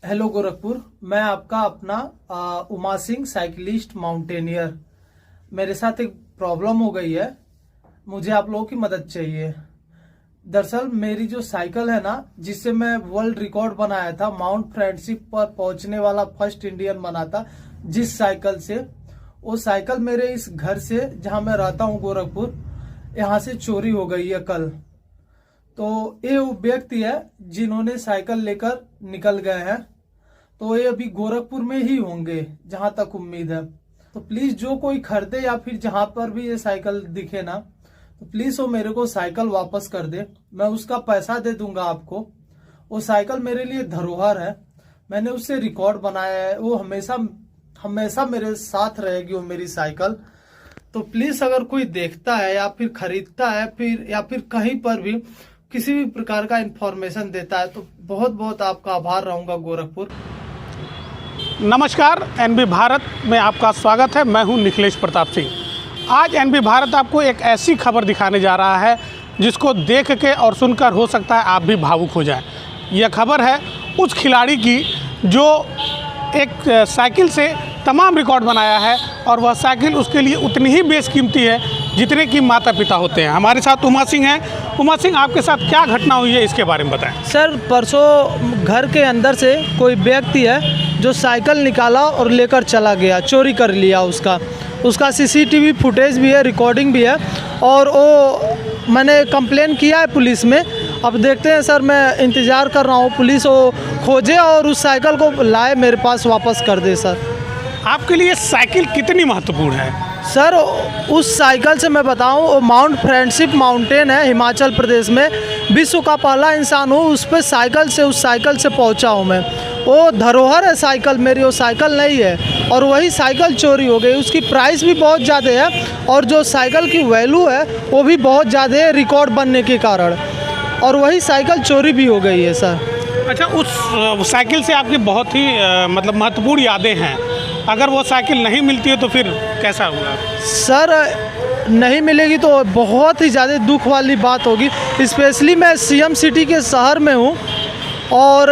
Hello Gorakhpur. मैं आपका अपना उमा सिंह साइकिलिस्ट माउंटेनियर। मेरे साथ एक प्रॉब्लम हो गई है, मुझे आप लोगों की मदद चाहिए। दरअसल मेरी जो साइकिल है ना, जिससे मैं वर्ल्ड रिकॉर्ड बनाया था, माउंट फ्रेंडशिप पर पहुंचने वाला फर्स्ट इंडियन बना था जिस साइकिल से, वो साइकिल मेरे इस घर से जहां मैं रहता हूं गोरखपुर, यहाँ से चोरी हो गई है कल। तो ये वो व्यक्ति है जिन्होंने साइकिल लेकर निकल गए हैं, तो ये अभी गोरखपुर में ही होंगे जहां तक उम्मीद है। तो प्लीज जो कोई खरीदे या फिर जहां पर भी ये साइकिल दिखे ना, तो प्लीज वो मेरे को साइकिल वापस कर दे। मैं उसका पैसा दे दूंगा आपको। वो साइकिल मेरे लिए धरोहर है, मैंने उससे रिकॉर्ड बनाया है, वो हमेशा हमेशा मेरे साथ रहेगी वो मेरी साइकिल। तो प्लीज अगर कोई देखता है या फिर खरीदता है या फिर कहीं पर भी किसी भी प्रकार का इंफॉर्मेशन देता है, तो बहुत बहुत आपका आभार रहूंगा गोरखपुर। नमस्कार, एनबी भारत में आपका स्वागत है। मैं हूं निखिलेश प्रताप सिंह। आज एनबी भारत आपको एक ऐसी खबर दिखाने जा रहा है जिसको देख के और सुनकर हो सकता है आप भी भावुक हो जाएं। यह खबर है उस खिलाड़ी की जो एक साइकिल से तमाम रिकॉर्ड बनाया है, और वह साइकिल उसके लिए उतनी ही बेशकीमती है जितने कि माता पिता होते हैं। हमारे साथ उमा सिंह हैं। उमा सिंह, आपके साथ क्या घटना हुई है इसके बारे में बताएं। सर, परसों घर के अंदर से कोई व्यक्ति है जो साइकिल निकाला और लेकर चला गया, चोरी कर लिया उसका सीसीटीवी फुटेज भी है, रिकॉर्डिंग भी है, और वो मैंने कंप्लेन किया है पुलिस में। अब देखते हैं सर, मैं इंतज़ार कर रहा हूँ पुलिस वो खोजे और उस साइकिल को लाए मेरे पास वापस कर दे। सर, आपके लिए साइकिल कितनी महत्वपूर्ण है? सर, उस साइकिल से मैं बताऊं, वो माउंट फ्रेंडशिप माउंटेन है हिमाचल प्रदेश में, विश्व का पहला इंसान हूँ उस पर उस साइकिल से पहुंचा हूं मैं। वो धरोहर है साइकिल मेरी, वो साइकिल नहीं है, और वही साइकिल चोरी हो गई। उसकी प्राइस भी बहुत ज़्यादा है, और जो साइकिल की वैल्यू है वो भी बहुत ज़्यादा है रिकॉर्ड बनने के कारण, और वही साइकिल चोरी भी हो गई है सर। अच्छा, उस साइकिल से आपकी बहुत ही मतलब महत्वपूर्ण यादें हैं। अगर वो साइकिल नहीं मिलती है तो फिर कैसा होगा? सर, नहीं मिलेगी तो बहुत ही ज़्यादा दुख वाली बात होगी। स्पेशली मैं सीएम सिटी के शहर में हूँ, और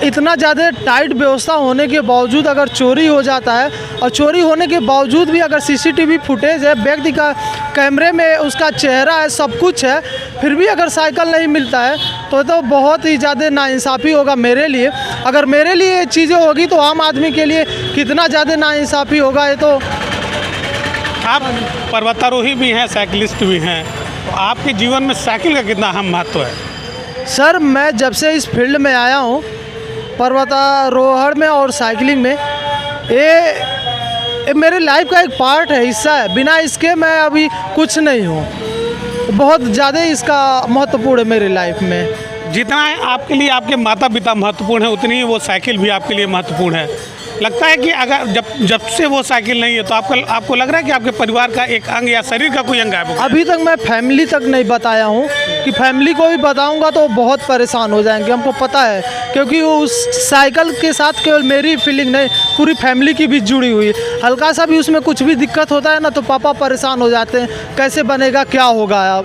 इतना ज़्यादा टाइट व्यवस्था होने के बावजूद अगर चोरी हो जाता है, और चोरी होने के बावजूद भी अगर सीसीटीवी फुटेज है, व्यक्ति का कैमरे में उसका चेहरा है, सब कुछ है, फिर भी अगर साइकिल नहीं मिलता है तो बहुत ही ज़्यादा नाइंसाफ़ी होगा मेरे लिए। अगर मेरे लिए ये चीज़ें होगी तो आम आदमी के लिए कितना ज़्यादा नाइंसाफ़ी होगा। ये तो आप पर्वतारोही भी हैं, साइकिलिस्ट भी हैं, तो आपके जीवन में साइकिल का कितना अहम महत्व है? सर, मैं जब से इस फील्ड में आया हूँ, पर्वतारोहण में और साइकिलिंग में, ये मेरे लाइफ का एक पार्ट है, हिस्सा है। बिना इसके मैं अभी कुछ नहीं हूँ। बहुत ज़्यादा इसका महत्वपूर्ण है मेरी लाइफ में। जितना है आपके लिए आपके माता पिता महत्वपूर्ण है, उतनी ही वो साइकिल भी आपके लिए महत्वपूर्ण है। लगता है कि अगर जब से वो साइकिल नहीं है तो आपको लग रहा है कि आपके परिवार का एक अंग या शरीर का कोई अंग है? अभी तक मैं फैमिली तक नहीं बताया हूँ, कि फैमिली को भी बताऊँगा तो बहुत परेशान हो जाएंगे, हमको पता है। क्योंकि वो उस साइकिल के साथ केवल मेरी फीलिंग नहीं, पूरी फैमिली की भी जुड़ी हुई है। हल्का सा भी उसमें कुछ भी दिक्कत होता है ना, तो पापा परेशान हो जाते हैं, कैसे बनेगा, क्या होगा।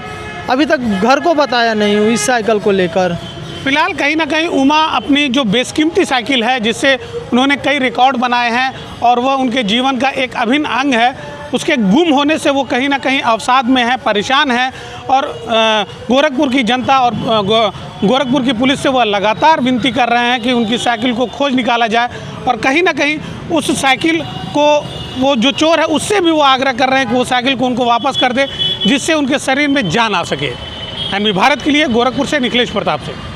अभी तक घर को बताया नहीं हूँ इस साइकिल को लेकर। फिलहाल कहीं ना कहीं उमा अपनी जो बेशकीमती साइकिल है, जिससे उन्होंने कई रिकॉर्ड बनाए हैं और वह उनके जीवन का एक अभिन्न अंग है, उसके गुम होने से वो कहीं ना कहीं अवसाद में है, परेशान है। और गोरखपुर की जनता और गोरखपुर की पुलिस से वह लगातार विनती कर रहे हैं कि उनकी साइकिल को खोज निकाला जाए, और कहीं ना कहीं उस साइकिल को वो जो चोर है उससे भी वो आग्रह कर रहे हैं कि वो साइकिल को उनको वापस कर दे, जिससे उनके शरीर में जान आ सके। एनबी भारत के लिए गोरखपुर से निखिलेश प्रताप सिंह।